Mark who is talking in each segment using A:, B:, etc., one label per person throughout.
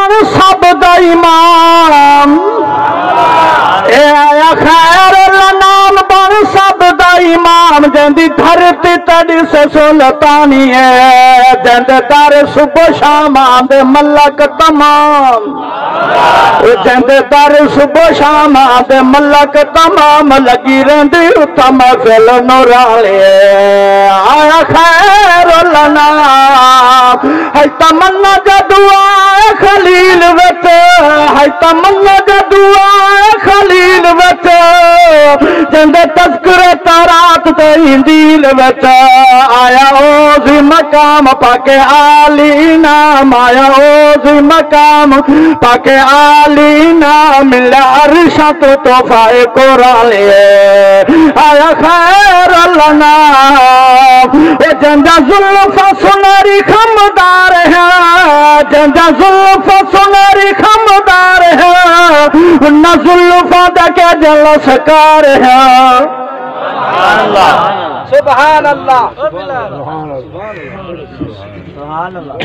A: बन सब दा इमाम ए आया खैर नाम बन सब दा इमाम जंदी धरती तड़ी से सुल्तानी है जंद तारे सुबह शाम आंदे मलक तमाम जंद तारे सुबह शाम आंदे मलक तमाम लगी रहंदी उता महफिल नूराले आया खैर नाम है तमन्ना जदुआ खलील वत है तमन्ना जदुआ खलील वत जंद तज़किरे तारात ते इंजील वत आया ओज़ी मकाम पाके आली नाम आया ओज़ी मकाम पाके आली नाम मिला अरशा तो तोहफाए कुरान आया खैर नाम ए जंदा जुल्फ़ा सुनहरी खमदार है जंदा जुल्फ़ा सुनहरी खमदार है न जुल्फ़ा दके जल सकार है सुभान अल्लाह सुभान अल्लाह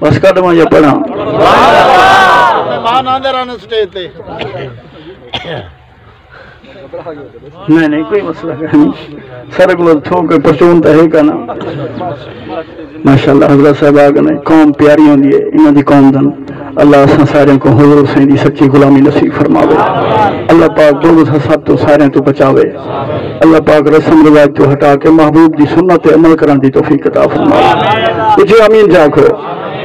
A: बस कदम ये पढ़ा मेहमान आंदे रहने स्टेज पे नहीं कोई मसला नहीं सर को थो के परचून तो है का ना माशाअल्लाह हज़रत साहब आ गए कौम प्यारी होंदी है इन्हां दी कौम दन अल्लाह असां सारे को हुजूर हुसैन दी सच्ची गुलामी नसीब फरमावे अल्लाह पाक दोस्त हसद तो सारे तो बचावे अल्लाह पाक रस्म रिवाज तो हटा के महबूब दी सुन्नत पे अमल करने दी तौफीक अता फरमावे जी आमीन जाखो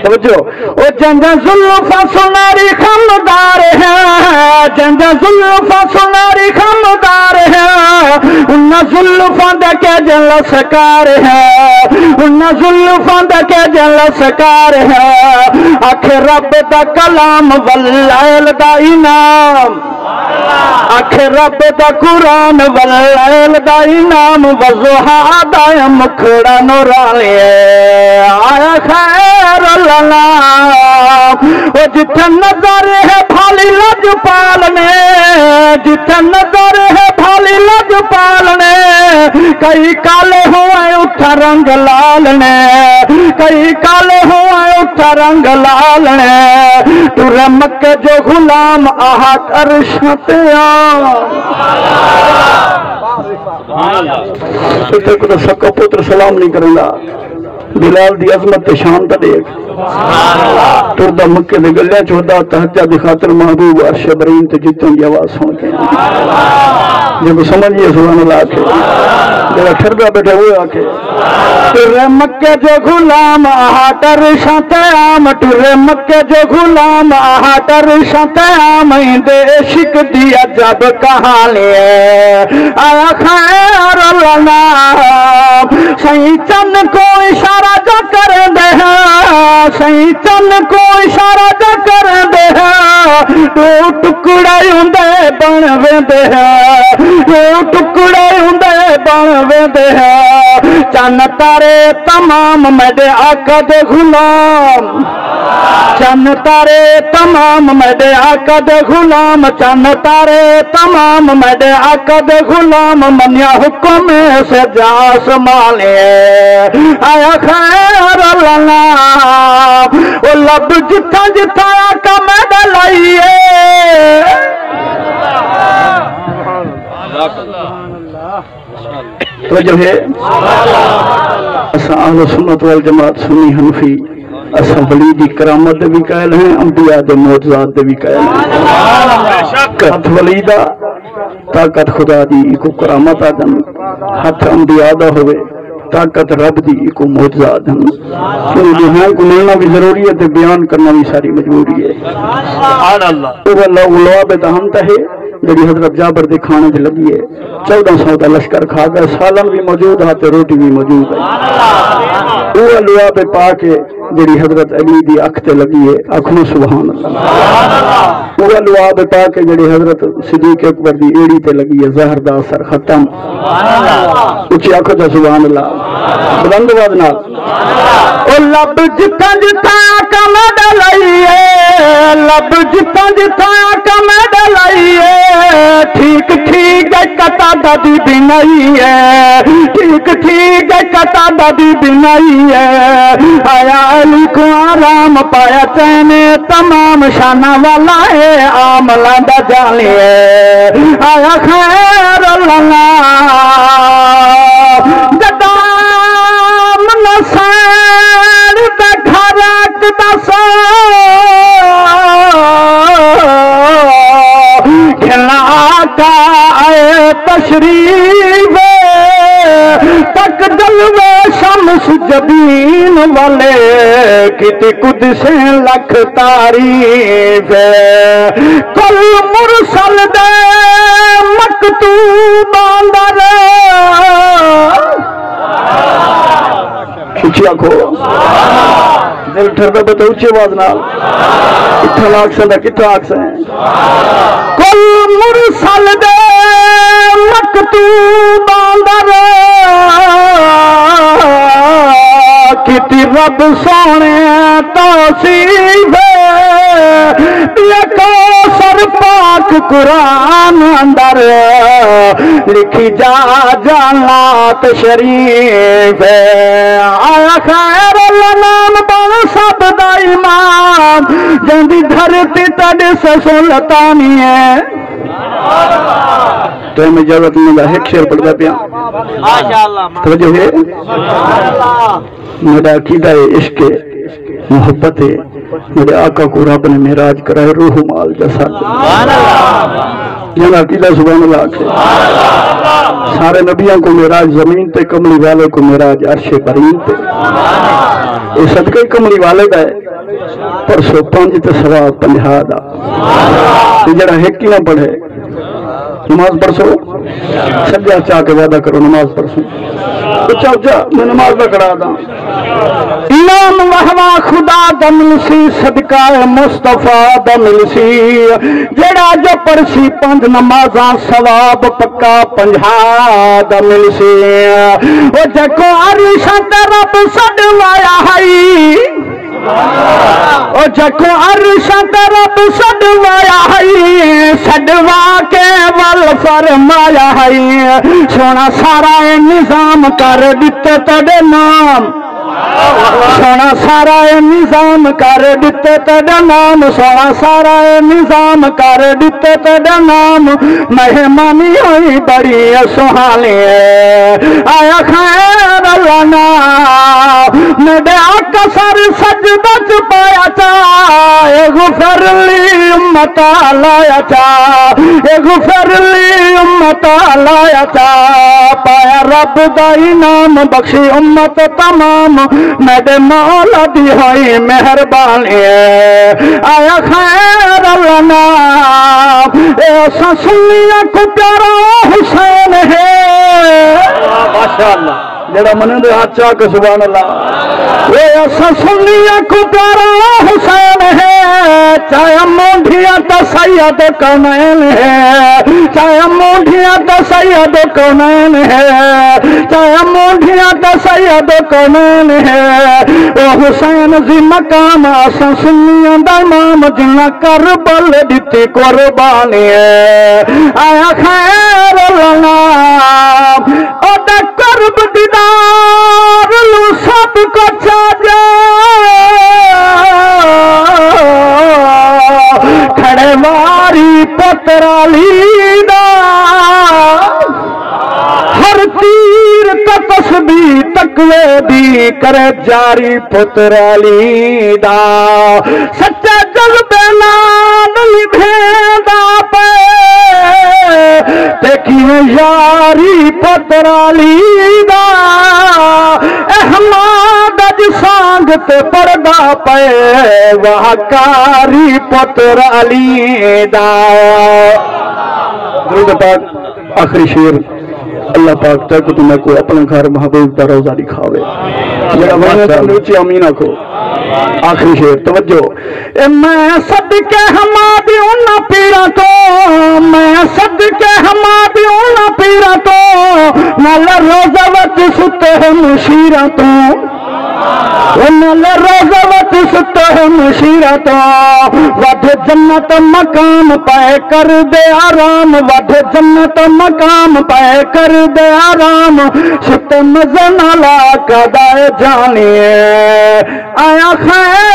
A: तवज्जो ओ जंदा जुल्फ़ा सुनहरी खमदार है जंदा जुल्फ़ा सुनहरी खमदार है उन जुल्फ़ा दके जल सकार है उन जुल्फ़ा दके जल सकार है आखिर रब दा कलाम वल्लैल दा इनाम आखिर रब दा कुरान वल्लैल दा इनाम वज़ुहा दा मुखड़ा नूरानी आया खैर वो जिथे नजर है भाली लजपाल ने जिथे नजर है भाली लजपाल ने कई काले हुए उठा रंग लाल ने कई काले हुए उठा रंग लाल ने तुरे मक्के जो गुलाम आहा अरशते को सबका पुत्र सलाम नहीं करेगा बिलाल दी अजमत ते शान ता देख तुरदा मक्के दे गल्ले चोदा तहज्जुद दी खातिर महबूब अर्श बरीन ते जितों दी आवाज सुन के जो समझिए सुभान अल्लाह के जरा ठरदा बैठा हुए आके तुरे मक्के जो गुलाम आहाटर शाते आम तुरे मक्के जो गुलाम आहाटर शाते आम दे इश्क दी अजब कहानी आया खैर लना सही चंद को इशारा जा कर दे सही चंद को इशारा जा कर दे तो टुकड़े हुंदे बन वेंदे तो टुकड़े हुंदे बन वेंदे चन्न तारे तमाम मेरे आका दे गुलाम चन्न तारे तमाम मेरे आका दे गुलाम चन्न तारे तमाम मेरे आका दे गुलाम मनिया हुक्म से जा संभाले आया खैर लना ओ लब जिथा जिथा आका मेरे लाइए तो जो है असा अहले सुन्नत वल जमात सुन्नी हनफी असा वली दी करामत भी कायल हैं अंबिया दे मौजूदात भी कायल हैं ताकत वली दा ताकत खुदा दी को करामत आदम हथ अंबिया दा होवे ताकत रब दी को मौजूदात हैं दुनिया को मिलना भी जरूरी है ते बयान करना भी सारी मजबूरी है सुभान अल्लाह तो अल्लाह उलवा बे हम तहे जी हजरत जाबर के खाने से लगी है 1400 का लश्कर खा गया सालन भी मौजूद है तो रोटी भी मौजूद है वो लुआ पे पा के जी हजरत अली की अख ते लगी है अखनो सुभान अल्लाह वो लुआ पे पा के जी हजरत सिद्दीक अकबर की एड़ी ते लगी है जहर दा असर खत्म उची आखो तो सुभान अल्लाह बुलंद आवाज नाल ओ लब जिथा जिथा कम डलाइए लब जिथा जिथा कम डलाइए ठीक ठीक कता दादी बिनाई है, ठीक ठीक है कटा दादी बिनाई है। आया अली को आराम पाया चैन तमाम शाना वाला है, आमला दा जाने है। आया खैर लला गदाम नसैर दखरक दसा खिला का आए तशरीफ तक जलवे शम्स जबीन वाले कित कुद से लख तारीफ। कल मुरसल दे मकतूब अंदर उची आखो दिल ठरदा बता उच्ची आवाज नाल किथा लाख से किथा आख से कुल मुरसल दे मकतूब अंदर किती रब सोने तौसीफ सर पाक कुरान अंदर लिखी जा जानात शरीफ। आया खैर नाम बन सब दा इमाम जंदी धरती तड़े से सुल्तानी है। तो मैं इजाजत नहीं एक शेर पढ़ता पिया तो है मेरा अकीदा है इश्क मोहब्बत है। मेरे आका को रब ने मेराज कराए रूह माल जैसा मेरा अकीदा सुभान अल्लाह। सारे नबियों को मेराज जमीन पे, कमली वाले को मेराज अर्शे करीम पे। ये सदका कमली वाले का है परसों 5 ते सवा 50 का जरा एक ही ना पढ़े नमाज परसो सजा चाह के वादा करो नमाज परसो तो चाचा मैं नमाज का करा दा। इनाम वहवा खुदा दा मिलसी सदका मुस्तफा दा मिलसी जेड़ा जो पढ़सी 5 नमाजा सवाब पक्का 50 दा मिलसी। ओ जको अरिशा ते रब सडवाया है, ओ जको अरिशा ते रब सडवाया है, सडवा के वल फरमाया है। सोना सारा निजाम कर दिते तेरे नाम, सोना सारा निजाम कर दिते तेरा नाम, सोना सारा निजाम कर दिते तेरा नाम। मेहमानी हुई बड़ी सुहानी आया खैर लाना मेरे आका सर सजदा च पाया चाहे गुफर ली उम्मत लाया चा, गुफर ली उम्मत लाया चा। पाया रब दा इनाम बख्शी उम्मत तमाम मेरे मौला दी होई मेहरबानी। आया खैर लना ऐसा सुनिया को प्यारा हुसैन है माशाअल्लाह जरा मन दे हाथ चाह के सुभान अल्लाह। ये ऐसा सुनिया को प्यारा हुसैन है, चाहे मोढ़िया तो सैयद कौनैन है, चाहे मोढ़िया तो सैयद कौनैन है, चाहे मोढ़िया तो सैयद कौनैन है। ओ हुसैन जी मकाम असा सुनिया दा इमाम जिन्ना करबल दिती कुर्बानी है। आया खैर लना ओदा करब दीदार लू सब को चाजा खड़े वारी पतराली दा हर तीर का तस्बीह तकवे दी करे जारी पुतराली दा। सच्चा जज्बे नाल निभेंदा पे देखिए यारी पुतराली दा। अहमद अज सांग ते पड़दा पे वह कारी पुतराली दा। दुरूद पाक आखिरी शेर अल्लाह पाक तक तुम्हें को अपने घर महबूब का रोजा दिखावे अमीन आखो। आखिरी शेर तवज्जो मैं सदके हमादी उन्ना पीरा तो, मैं सदके हमादी उन्ना पीरा तो नल रोजा वच सुते मुशीरा तो। उन्हें रोज़वत सुतो मुशीरा तो वध जन्नत मकाम पाए कर दे आराम, वध जन्नत मकाम पाए कर दे आराम। सुत मज़े नाला कदाए जानिए आया खैर